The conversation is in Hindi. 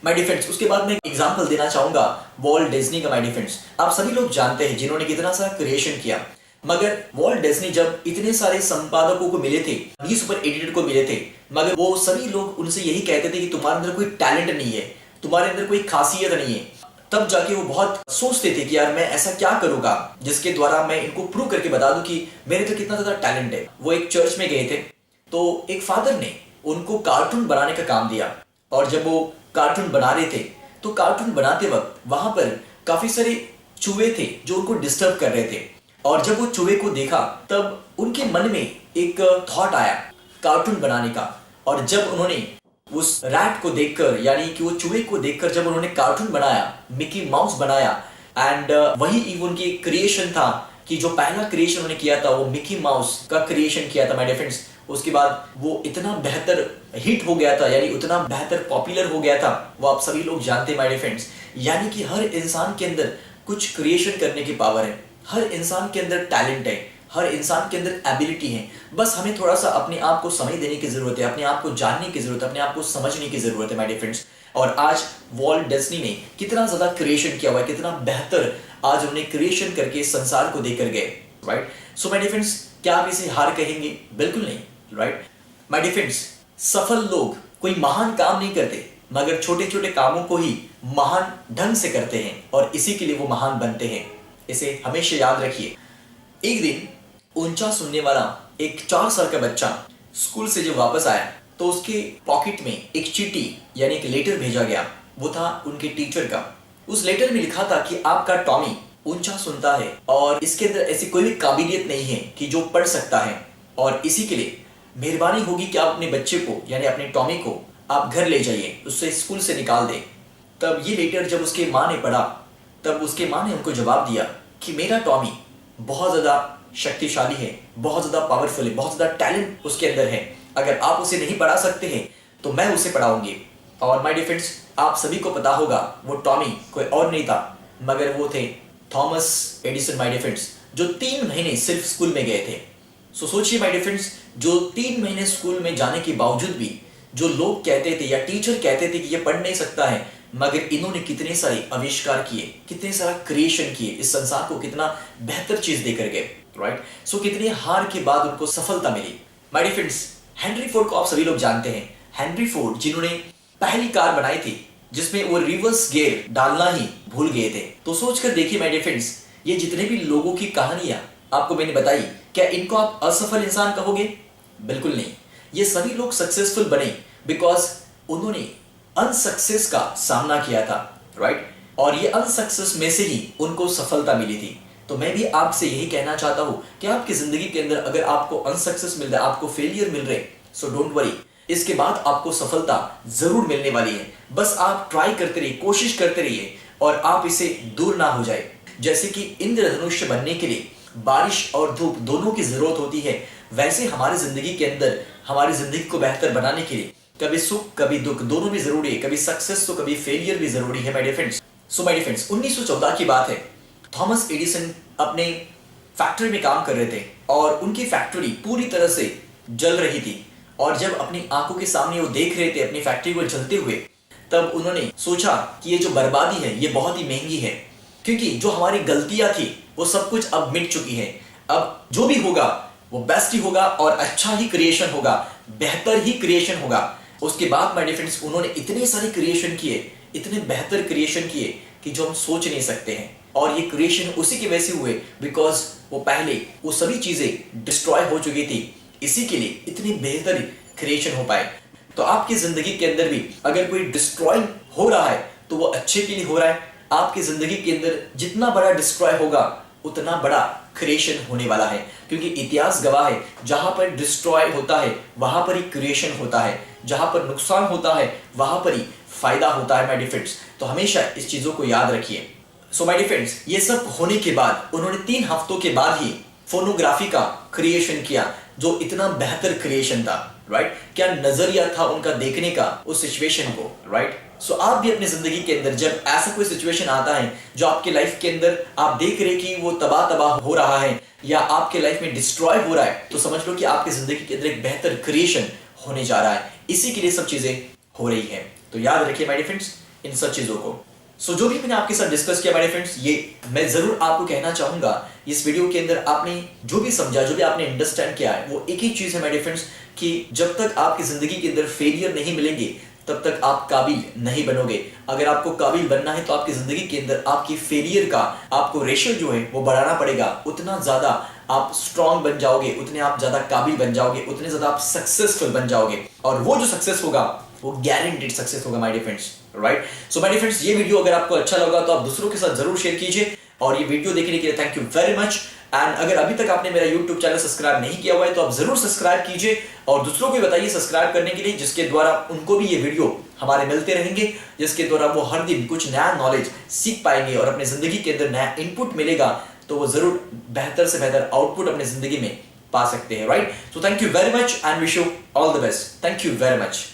माय डियर फ्रेंड्स, उसके बाद मैं एग्जांपल देना चाहूंगा वॉल्ट डिज्नी का। माय डियर फ्रेंड्स, आप सभी लोग जानते हैं जिन्होंने कितना सारा क्रिएशन किया, मगर वॉल्ट डिज्नी जब इतने सारे संपादकों को मिले थे, न्यूज़पेपर एडिटर को मिले थे, मगर वो सभी लोग उनसे यही कहते थे कि तुम्हारे अंदर कोई टैलेंट नहीं है, तुम्हारे अंदर कोई खासियत नहीं है। तब जाके वो बहुत सोचते थे कि यार मैं ऐसा क्या करूंगा जिसके द्वारा मैं इनको प्रूव करके बता दूं कि मेरे तो कितना ज्यादा टैलेंट है। वो एक चर्च में गए थे, तो एक फादर ने उनको कार्टून बनाने का काम दिया, और जब वो कार्टून बना रहे थे तो कार्टून बनाते वक्त वहां पर काफी सारे चूहे थे जो उनको डिस्टर्ब कर रहे थे। और जब वो चूहे को देखा तब उनके मन में एक थॉट आया कार्टून बनाने का, और जब उन्होंने उस रैट को देखकर, यानी कि वो चूहे को देखकर जब उन्होंने कार्टून बनाया, मिकी माउस बनाया, एंड वही उनकी क्रिएशन था कि जो पहला क्रिएशन उन्होंने किया था वो मिकी माउस का क्रिएशन किया था माय डियर फ्रेंड्स। उसके बाद वो इतना बेहतर हिट हो गया था, यानी उतना बेहतर पॉपुलर हो गया था, वो आप सभी लोग जानते हैं माय डियर फ्रेंड्स। यानी कि हर इंसान के अंदर कुछ क्रिएशन करने की पावर है, हर इंसान के अंदर टैलेंट है, हर इंसान के अंदर एबिलिटी है। बस हमें थोड़ा सा अपने आप को समय देने की जरूरत है, अपने आप को जानने की जरूरत है, अपने आप को समझने की जरूरत है माय डियर फ्रेंड्स। और आज वॉल्ट डिज्नी ने कितना ज्यादा क्रिएशन किया हुआ है, कितना बेहतर आज उन्होंने क्रिएशन करके संसार को देकर गए, right. So my dear friends, क्या आप इसे हार कहेंगे? बिल्कुल नहीं, राइट। माय डियर फ्रेंड्स, सफल लोग कोई महान काम नहीं करते, मगर छोटे छोटे कामों को ही महान ढंग से करते हैं, और इसी के लिए वो महान बनते हैं। इसे हमेशा याद रखिए। एक दिन ऊंचा सुनने वाला एक 4 साल का बच्चा स्कूल से जब वापस आया तो उसके पॉकेट में एक चिट्ठी यानी एक लेटर भेजा गया। वो था उनके टीचर का। उस लेटर में लिखा था कि आपका टॉमी ऊंचा सुनता है और इसके अंदर ऐसी कोई भी काबिलियत नहीं है कि जो पढ़ सकता है, और इसी के लिए मेहरबानी होगी कि आप अपने बच्चे को यानी अपने टॉमी को आप घर ले जाइए, उससे स्कूल से निकाल दें। तब ये लेटर जब उसके माँ ने पढ़ा तब उसके माँ ने उनको जवाब दिया कि मेरा टॉमी बहुत ज़्यादा शक्तिशाली है, बहुत ज़्यादा पावरफुल है, बहुत ज़्यादा टैलेंट उसके अंदर है। अगर आप उसे नहीं पढ़ा सकते हैं तो मैं उसे पढ़ाऊंगी। और माय डियर फ्रेंड्स, आप सभी को पता होगा वो टॉमी कोई और नहीं था मगर वो थे Thomas Edison my dear friends, जो 3 महीने सिर्फ स्कूल में गए थे। सो सोचिए माय डियर फ्रेंड्स, जो 3 महीने स्कूल में जाने के बावजूद भी जो लोग कहते थे या टीचर कहते थे कि ये पढ़ नहीं सकता है, मगर इन्होंने कितने सारे आविष्कार किए, कितने सारा क्रिएशन किए, इस संसार को कितना बेहतर चीज देकर गए, राइट। सो कितने हार के बाद उनको सफलता मिली। My dear friends, Henry Ford को आप सभी लोग जानते हैं। हेनरी फोर्ड जिन्होंने पहली कार बनाई थी जिसमें वो रिवर्स गियर डालना ही भूल गए थे। तो सोचकर देखिए माय डियर फ्रेंड्स, ये जितने भी लोगों की कहानियां आपको मैंने बताई, क्या इनको आप असफल इंसान कहोगे? बिल्कुल नहीं। ये सभी लोग सक्सेसफुल बने बिकॉज उन्होंने अनसक्सेस का सामना किया था, राइट। और ये अनसक्सेस में से ही उनको सफलता मिली थी। तो मैं भी आपसे यही कहना चाहता हूं कि आपकी जिंदगी के अंदर अगर आपको अनसक्सेस मिल रहा है, आपको फेलियर मिल रहे, सो डोंट वरी, इसके बाद आपको सफलता जरूर मिलने वाली है। बस आप ट्राई करते रहिए, कोशिश करते रहिए, और आप इसे दूर ना हो जाए। जैसे कि इंद्रधनुष बनने के लिए बारिश और धूप दोनों की जरूरत होती है, वैसे हमारी जिंदगी के अंदर हमारी जिंदगी को बेहतर बनाने के लिए कभी सुख कभी दुख दोनों भी जरूरी है, कभी सक्सेस तो कभी फेलियर भी जरूरी है my dear friends. So my dear friends, 1914 की बात है। थॉमस एडिसन अपने फैक्ट्री में काम कर रहे थे और उनकी फैक्ट्री पूरी तरह से जल रही थी, और जब अपनी आंखों के सामने वो देख रहे थे अपनी फैक्ट्री को जलते हुए, तब उन्होंने सोचा कि ये जो बर्बादी है ये बहुत ही महंगी है, क्योंकि जो हमारी गलतियां थी वो सब कुछ अब मिट चुकी है। अब जो भी होगा वो बेस्ट ही होगा और अच्छा ही क्रिएशन होगा, बेहतर ही क्रिएशन होगा। उसके बाद माय डियर फ्रेंड्स, उन्होंने इतने सारे क्रिएशन किए, इतने बेहतर क्रिएशन किए कि जो हम सोच नहीं सकते हैं। और ये क्रिएशन उसी की वजह से हुए बिकॉज वो पहले वो सभी चीजें डिस्ट्रॉय हो चुकी थी, इसी के लिए इतनी बेहतर क्रिएशन हो पाए। तो आपकी जिंदगी के अंदर भी अगर कोई डिस्ट्रॉय हो रहा है तो वो अच्छे के लिए हो रहा है। आपकी जिंदगी के अंदर जितना बड़ा डिस्ट्रॉय होगा उतना बड़ा क्रिएशन होने वाला है, क्योंकि इतिहास गवाह है जहां पर डिस्ट्रॉय होता है वहां पर ही क्रिएशन होता है, जहां पर नुकसान होता है वहां पर ही फायदा होता है माय डियर फ्रेंड्स। तो हमेशा इस चीजों को याद रखिए। सो माय डियर फ्रेंड्स, ये सब होने के बाद उन्होंने 3 हफ्तों के बाद ही फोनोग्राफी का क्रिएशन किया, जो इतना बेहतर क्रिएशन था, राइट। क्या नजरिया था उनका देखने का उस सिचुएशन को, राइट। सो आप भी अपनी जिंदगी के अंदर जब ऐसा कोई सिचुएशन आता है जो आपके लाइफ के अंदर आप देख रहे कि वो तबाह हो रहा है या आपके लाइफ में डिस्ट्रॉय हो रहा है, तो समझ लो कि आपकी जिंदगी के अंदर एक बेहतर क्रिएशन होने जा रहा है। इसी के लिए सब चीजें हो रही है। तो याद रखिए माय डियर फ्रेंड्स, इन सब चीजों को। सो जो भी मैंने आपके साथ डिस्कस किया मेरे फ्रेंड्स, ये मैं जरूर आपको कहना चाहूंगा, इस वीडियो के अंदर आपने जो भी समझा, जो भी आपने अंडरस्टैंड किया है, वो एक ही चीज है मेरे फ्रेंड्स, कि जब तक आपकी जिंदगी के अंदर फेलियर नहीं मिलेंगे तब तक आप काबिल नहीं बनोगे। अगर आपको काबिल बनना है तो आपकी जिंदगी के अंदर आपकी फेलियर का आपको रेशियो जो है वो बढ़ाना पड़ेगा। उतना ज्यादा आप स्ट्रांग बन जाओगे, उतने आप ज्यादा काबिल बन जाओगे, उतने ज्यादा आप सक्सेसफुल बन जाओगे, और वो जो सक्सेस होगा वो गारंटीड सक्सेस होगा my dear friends, right. So my dear friends, ये वीडियो अगर आपको अच्छा लगा तो आप दूसरों के साथ जरूर शेयर कीजिए, और ये वीडियो देखने के लिए thank you very much. And अगर अभी तक आपने मेरा YouTube चैनल सब्सक्राइब नहीं किया हुआ है तो आप जरूर सब्सक्राइब कीजिए, और दूसरों को भी बताइए सब्सक्राइब करने के लिए, जिसके द्वारा उनको भी ये वीडियो हमारे मिलते रहेंगे, जिसके द्वारा वो हर दिन कुछ नया नॉलेज सीख पाएंगे और अपने जिंदगी के अंदर नया इनपुट मिलेगा, तो वो जरूर बेहतर से बेहतर आउटपुट अपनी जिंदगी में पा सकते हैं, right. So thank you very much and wish you all the best. Thank you very much.